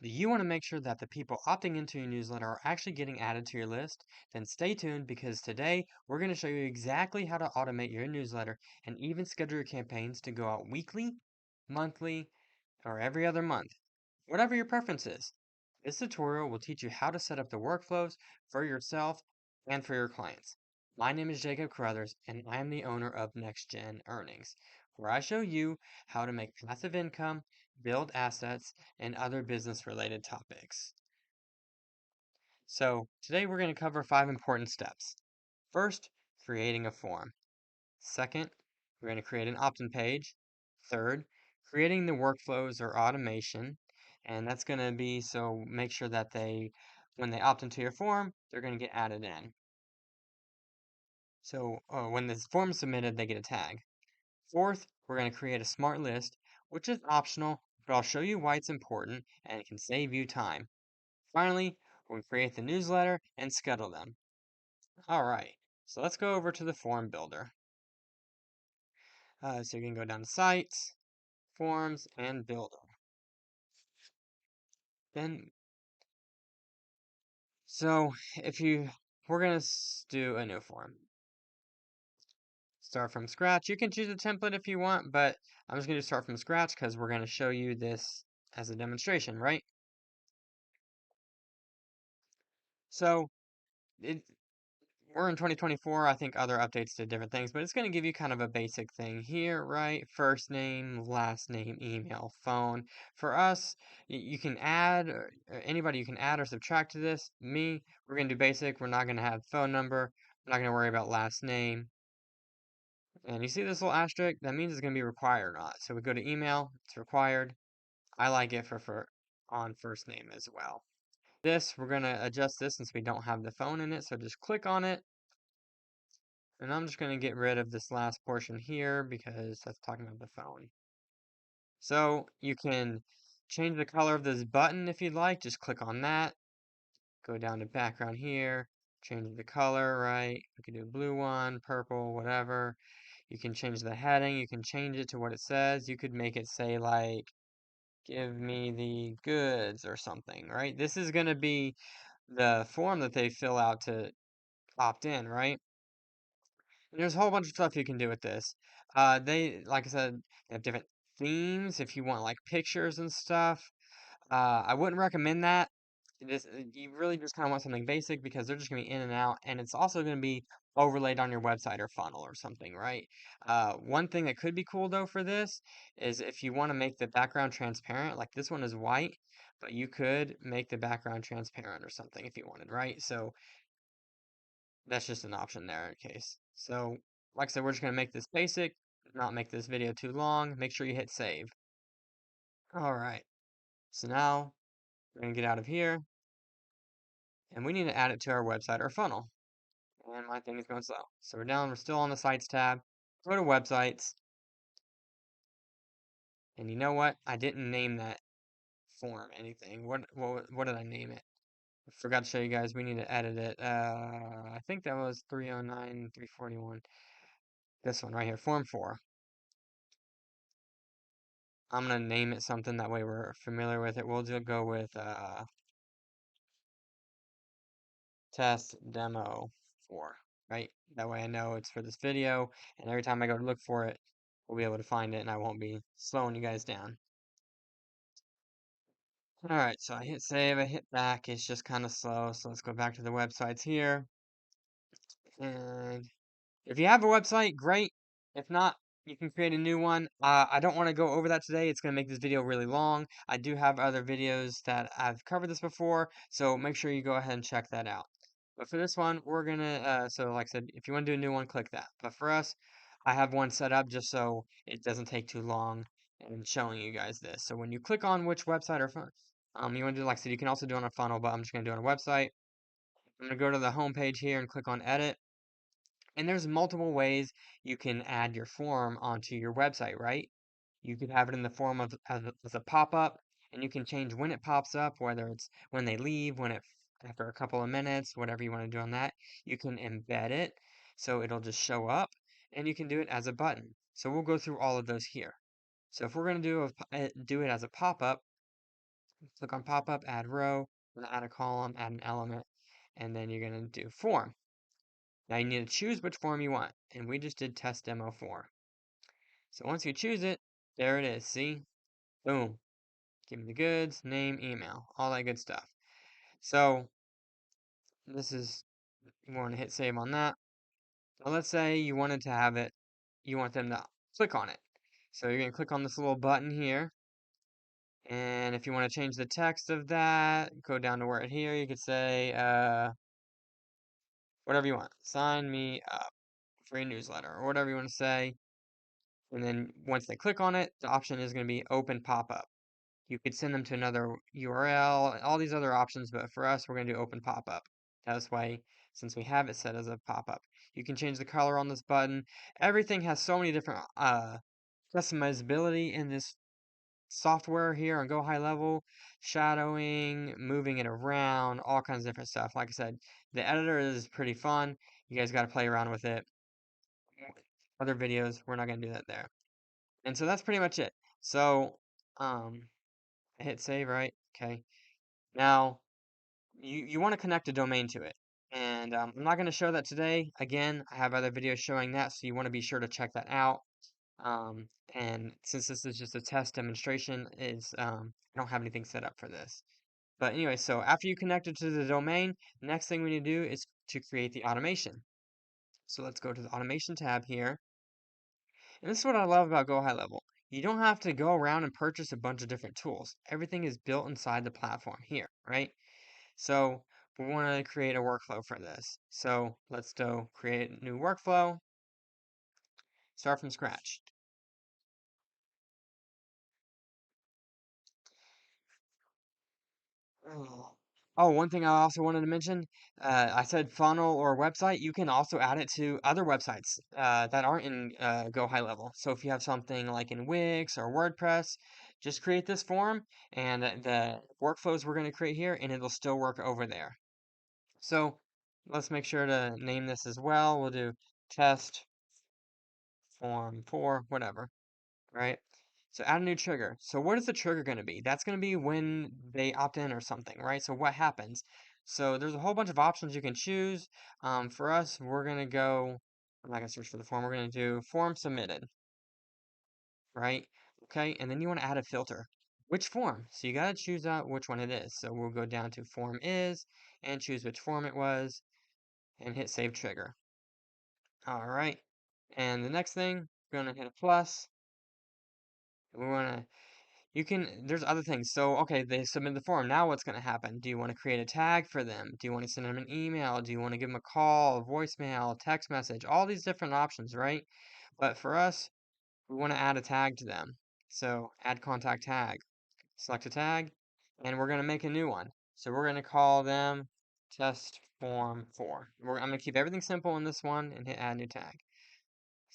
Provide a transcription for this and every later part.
You want to make sure that the people opting into your newsletter are actually getting added to your list? Then stay tuned because today we're going to show you exactly how to automate your newsletter and even schedule your campaigns to go out weekly, monthly, or every other month, whatever your preference is. This tutorial will teach you how to set up the workflows for yourself and for your clients. My name is Jacob Carruthers, and I am the owner of NextGen Earnings, where I show you how to make passive income, build assets, and other business-related topics. So today we're going to cover 5 important steps. First, creating a form. Second, we're going to create an opt-in page. Third, creating the workflows or automation. And that's going to be so make sure that when they opt into your form, they're going to get added in. So when this form is submitted, they get a tag. Fourth, we're going to create a smart list, which is optional, but I'll show you why it's important and it can save you time. Finally, we'll create the newsletter and schedule them. All right, so let's go over to the form builder. So you can go down to Sites, Forms, and Builder. Then, so we're gonna do a new form. Start from scratch. You can choose a template if you want, but I'm just gonna start from scratch because we're gonna show you this as a demonstration, right? So we're in 2024. I think other updates did different things, but it's going to give you kind of a basic thing here, right? First name, last name, email, phone. For us, you can add, or anybody you can add or subtract to this. We're going to do basic. We're not going to have phone number. We're not going to worry about last name. And you see this little asterisk? That means it's going to be required or not. So we go to email. It's required. I like it for on first name as well. We're going to adjust this since we don't have the phone in it. So just click on it. And I'm just going to get rid of this last portion here because that's talking about the phone. So you can change the color of this button if you'd like. Just click on that. Go down to background here. Change the color, right? You can do a blue one, purple, whatever. You can change the heading. You can change it to what it says. You could make it say like, give me the goods or something, right? This is going to be the form that they fill out to opt in, right? There's a whole bunch of stuff you can do with this. Like I said, they have different themes if you want like pictures and stuff. I wouldn't recommend that. You really just kind of want something basic because they're just going to be in and out, and it's also going to be overlaid on your website or funnel or something, right? One thing that could be cool though for this is if you want to make the background transparent, like this one is white, but you could make the background transparent or something if you wanted, right? So that's just an option there in case. So, like I said, we're just going to make this basic, not make this video too long. Make sure you hit save. All right. So now we're going to get out of here and we need to add it to our website or funnel. And my thing is going slow. So we're still on the sites tab. Go to websites. And you know what? I didn't name that form anything. What did I name it? I forgot to show you guys. We need to edit it. I think that was 309, 341. This one right here, form 4. I'm gonna name it something that way we're familiar with it. We'll just go with test demo 4, right? That way I know it's for this video, and every time I go to look for it, we'll be able to find it, and I won't be slowing you guys down. All right, so I hit save, I hit back. It's just kind of slow, so let's go back to the websites here. And if you have a website, great. If not, you can create a new one. I don't want to go over that today. It's going to make this video really long. I do have other videos that I've covered this before, so make sure you go ahead and check that out. But for this one, we're going to, so like I said, if you want to do a new one, click that. But for us, I have one set up just so it doesn't take too long in showing you guys this. So when you click on which website or you want to do, like I said, you can also do it on a funnel, but I'm just going to do it on a website. I'm going to go to the home page here and click on edit. And there's multiple ways you can add your form onto your website, right? You could have it in the form of as a pop-up, and you can change when it pops up, whether it's when they leave, after a couple of minutes, whatever you want to do on that. You can embed it so it'll just show up, and you can do it as a button. So we'll go through all of those here. So if we're going to do it as a pop-up, Click on pop-up, add row, then add a column, add an element, and then you're going to do form. Now you need to choose which form you want, and we just did test demo form. So once you choose it, there it is, see? Boom. Give me the goods, name, email, all that good stuff. So this is, you want to hit save on that. Now let's say you wanted to have it, you want them to click on it. So you're going to click on this little button here. And if you want to change the text of that, go down to where it here, you could say, whatever you want. Sign me up for a newsletter, or whatever you want to say. And then once they click on it, the option is going to be open pop-up. You could send them to another URL, all these other options, but for us, we're going to do open pop-up. That's why, since we have it set as a pop-up. You can change the color on this button. Everything has so many different customizability in this software here on GoHighLevel, shadowing, moving it around, all kinds of different stuff. Like I said, the editor is pretty fun. You guys got to play around with it. Other videos, we're not going to do that there. And so that's pretty much it. So, I hit save, right? Okay. Now, you want to connect a domain to it. And I'm not going to show that today. Again, I have other videos showing that, so you want to be sure to check that out. And since this is just a test demonstration, I don't have anything set up for this. But anyway, so after you connect it to the domain, next thing we need to do is to create the automation. So let's go to the automation tab here. And this is what I love about GoHighLevel. You don't have to go around and purchase a bunch of different tools. Everything is built inside the platform here, right? So we want to create a workflow for this. So let's go create a new workflow, start from scratch. Oh, one thing I also wanted to mention, I said funnel or website. You can also add it to other websites that aren't in GoHighLevel. So if you have something like in Wix or WordPress, just create this form and the workflows we're going to create here, and it'll still work over there. So let's make sure to name this as well. We'll do test form 4, whatever, right? So add a new trigger. So what is the trigger going to be? That's going to be when they opt in or something, right? So what happens? So there's a whole bunch of options you can choose. For us, we're going to go, I'm not going to search for the form. We're going to do form submitted, right? Okay, and then you want to add a filter. Which form? So you got to choose out which one it is. So we'll go down to form is and choose which form it was and hit save trigger. All right. And the next thing, we're going to hit a plus. We want to there's other things. So, okay, they submit the form. Now what's going to happen? Do you want to create a tag for them? Do you want to send them an email? Do you want to give them a call, a voicemail, text message? All these different options, right? But for us, we want to add a tag to them. So, add contact tag. Select a tag, and we're going to make a new one. So, we're going to call them test form 4. I'm going to keep everything simple in this one and hit add new tag.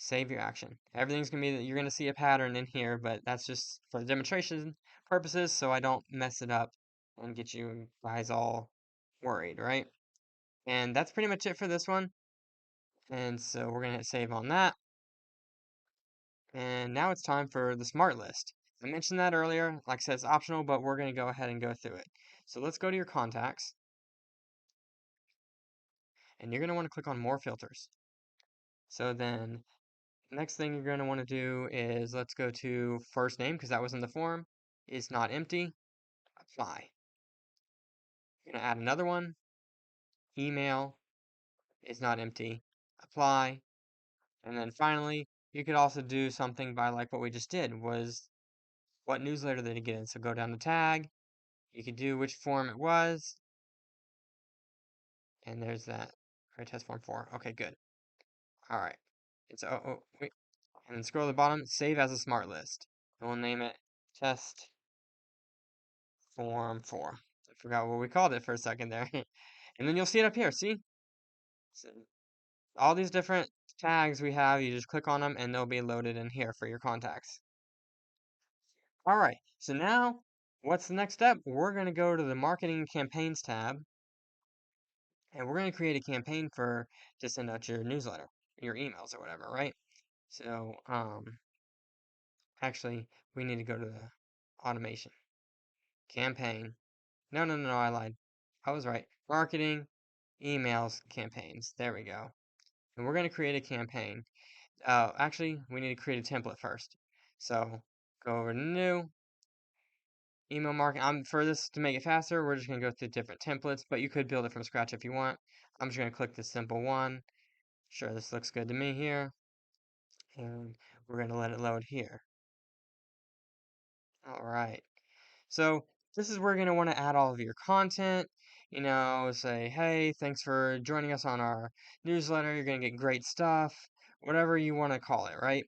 Save your action. Everything's going to be, you're going to see a pattern in here, but that's just for the demonstration purposes, so I don't mess it up and get you guys all worried, right? And that's pretty much it for this one. And so we're going to hit save on that. And now it's time for the smart list. I mentioned that earlier. Like I said, it's optional, but we're going to go ahead and go through it. So let's go to your contacts. And you're going to want to click on more filters. So then next thing you're going to want to do is let's go to first name because that was in the form. Is not empty. Apply. You're going to add another one. Email is not empty. Apply. And then finally, you could also do something by like what we just did was what newsletter did it get in? So go down to tag. You could do which form it was. And there's that. Right, test form 4. Okay, good. All right. It's wait. And then scroll to the bottom, save as a smart list. And we'll name it test form 4. I forgot what we called it for a second there. And then you'll see it up here. See? So all these different tags we have, you just click on them and they'll be loaded in here for your contacts. All right, so now what's the next step? We're going to go to the marketing campaigns tab and we're going to create a campaign to send out your newsletter, your emails or whatever, right? So, actually, we need to go to the automation. campaign. No, I lied. I was right. Marketing, emails, campaigns. There we go. And we're going to create a campaign. Actually, we need to create a template first. So go over to new, email marketing. For this to make it faster, we're just going to go through different templates, but you could build it from scratch if you want. I'm just going to click the simple one. Sure, this looks good to me here. And we're going to let it load here. All right. So this is where you're going to want to add all of your content. Say, hey, thanks for joining us on our newsletter. You're going to get great stuff, whatever you want to call it, right?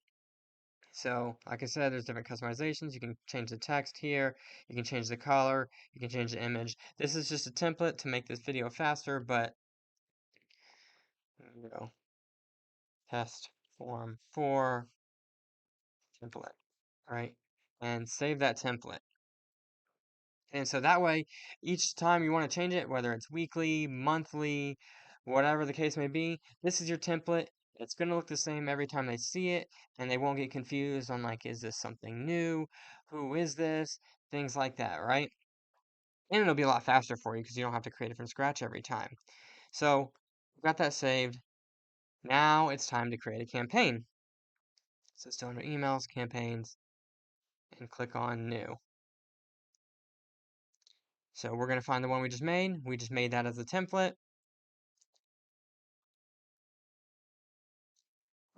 So, like I said, there's different customizations. You can change the text here. You can change the color. You can change the image. This is just a template to make this video faster, but there we go. Test form 4 template, right? And save that template. And so that way, each time you want to change it, whether it's weekly, monthly, whatever the case may be, this is your template. It's going to look the same every time they see it, and they won't get confused on like, is this something new? Who is this? Things like that, right? And it'll be a lot faster for you because you don't have to create it from scratch every time. So, we've got that saved. Now it's time to create a campaign. So still under emails, campaigns, and click on new. So we're going to find the one we just made. We just made that as a template.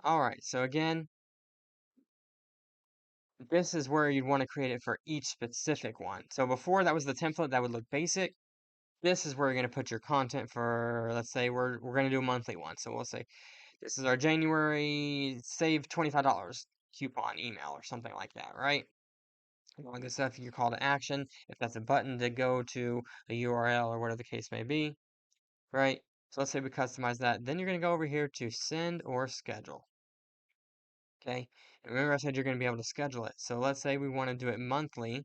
All right, so again, this is where you'd want to create it for each specific one. So before that was the template that would look basic. This is where you're going to put your content for, let's say we're going to do a monthly one. So we'll say this is our January save $25 coupon email or something like that, right? All this stuff, your call to action, if that's a button to go to a URL or whatever the case may be, right? So let's say we customize that. Then you're going to go over here to send or schedule. Okay, and remember I said you're going to be able to schedule it. So let's say we want to do it monthly.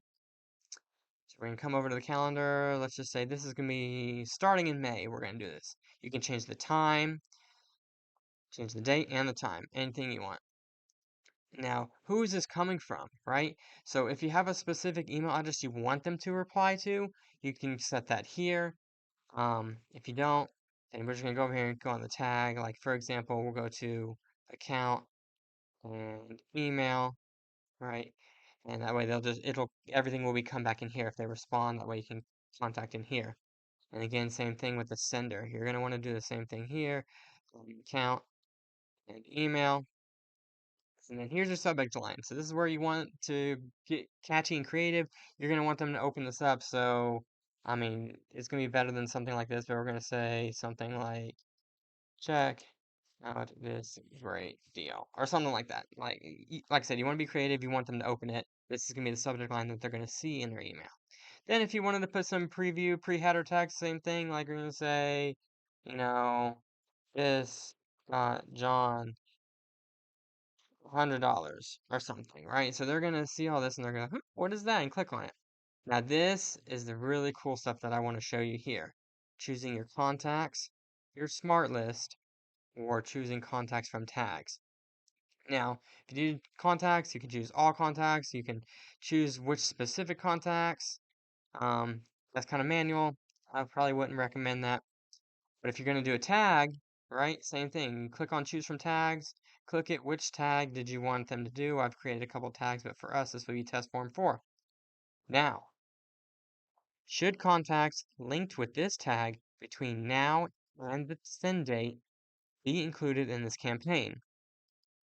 So we're going to come over to the calendar. Let's just say this is going to be starting in May. We're going to do this. You can change the time, change the date and the time, anything you want. Now, who is this coming from, right? So if you have a specific email address you want them to reply to, you can set that here. If you don't, then we're just going to go over here and go on the tag. Like, for example, we'll go to account and email, right? And that way everything will be come back in here if they respond. That way you can contact in here. And again, same thing with the sender. You're going to want to do the same thing here. Account and email. And then here's your subject line. So this is where you want to get catchy and creative. You're going to want them to open this up. So, I mean, it's going to be better than something like this, but we're going to say something like, check out this great deal, or something like that. Like I said, you want to be creative. You want them to open it. This is going to be the subject line that they're going to see in their email. Then if you wanted to put some preview, pre-header text, same thing. Like we're going to say, you know, this got John $100 or something, right? So they're going to see all this and they're going to, what is that? And click on it. Now this is the really cool stuff that I want to show you here. Choosing your contacts, your smart list, or choosing contacts from tags. Now, if you do contacts, you can choose all contacts. You can choose which specific contacts. That's kind of manual. I probably wouldn't recommend that. But if you're going to do a tag, right, same thing. Click on choose from tags. Click it. Which tag did you want them to do? I've created a couple tags, but for us, this will be test form 4. Now, should contacts linked with this tag between now and the send date be included in this campaign?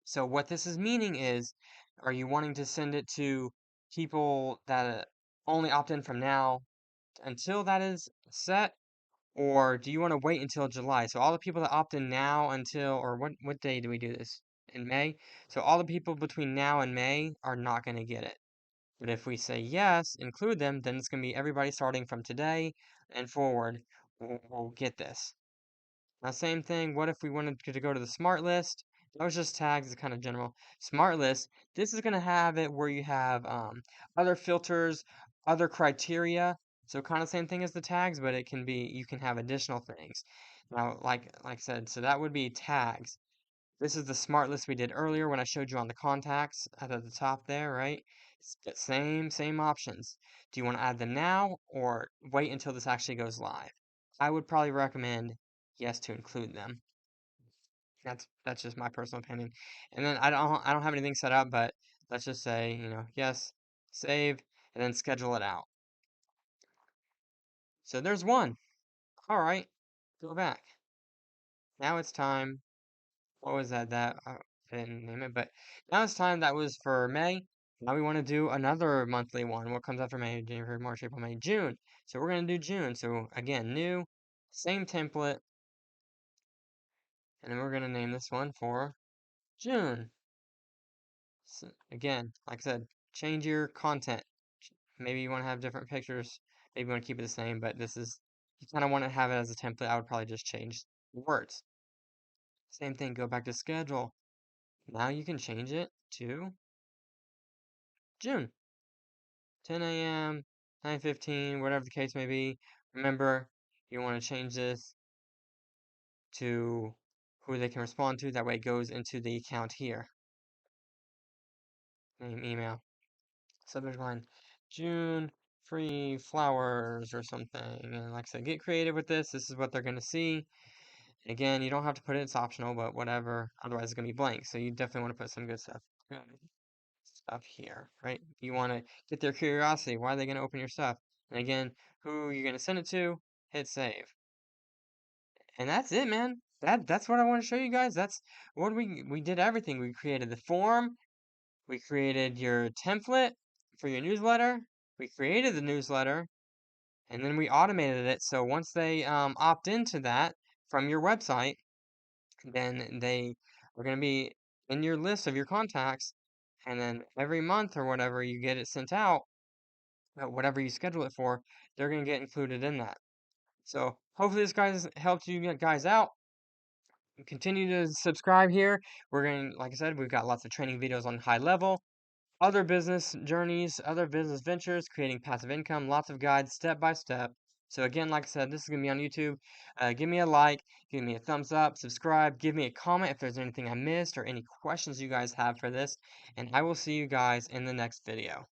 So what this is meaning is, are you wanting to send it to people that only opt in from now until that is set? Or do you want to wait until July? So all the people that opt in now until, or what day do we do this? In May? So all the people between now and May are not going to get it. But if we say yes, include them, then it's going to be everybody starting from today and forward will get this. Now, same thing, what if we wanted to go to the smart list? That was just tags, it's kind of general. Smart list, this is going to have it where you have other filters, other criteria. So kind of same thing as the tags, but it can be, you can have additional things. Now, like I said, so that would be tags. This is the smart list we did earlier when I showed you on the contacts at the top there, right? Same options. Do you want to add them now or wait until this actually goes live? I would probably recommend yes to include them. That's just my personal opinion. And then I don't have anything set up, but let's just say, yes, save, and then schedule it out. So there's one. All right, go back. Now it's time. What was that? I didn't name it, but now it's time. That was for May. Now we want to do another monthly one. What comes after May? January, March, April, May, June. So we're going to do June. So again, new, same template. And then we're going to name this one for June. So again, like I said, change your content. Maybe you want to have different pictures. Maybe you want to keep it the same, but you kind of want to have it as a template. I would probably just change the words. Same thing, go back to schedule. Now you can change it to June. 10 a.m., 9:15, whatever the case may be. Remember, you want to change this to who they can respond to. That way it goes into the account here. Name, email. Subject line, June free flowers or something. And like I said, get creative with this. This is what they're going to see. Again, you don't have to put it. It's optional, but whatever. Otherwise, it's going to be blank. So you definitely want to put some good stuff here, right? You want to get their curiosity. Why are they going to open your stuff? And again, who you're going to send it to, hit save. And that's it, man. That's what I want to show you guys. That's what we did everything. We created the form, we created your template for your newsletter, we created the newsletter, and then we automated it. So once they opt into that from your website, then they are going to be in your list of your contacts, and then every month or whatever you get it sent out, whatever you schedule it for, they're going to get included in that. So hopefully this guys helped you guys out. Continue to subscribe here. We're going, like I said, we've got lots of training videos on high level, other business journeys, other business ventures, creating passive income, lots of guides step by step. So again, like I said, this is going to be on YouTube. Give me a like, give me a thumbs up, subscribe, give me a comment if there's anything I missed or any questions you guys have for this, and I will see you guys in the next video.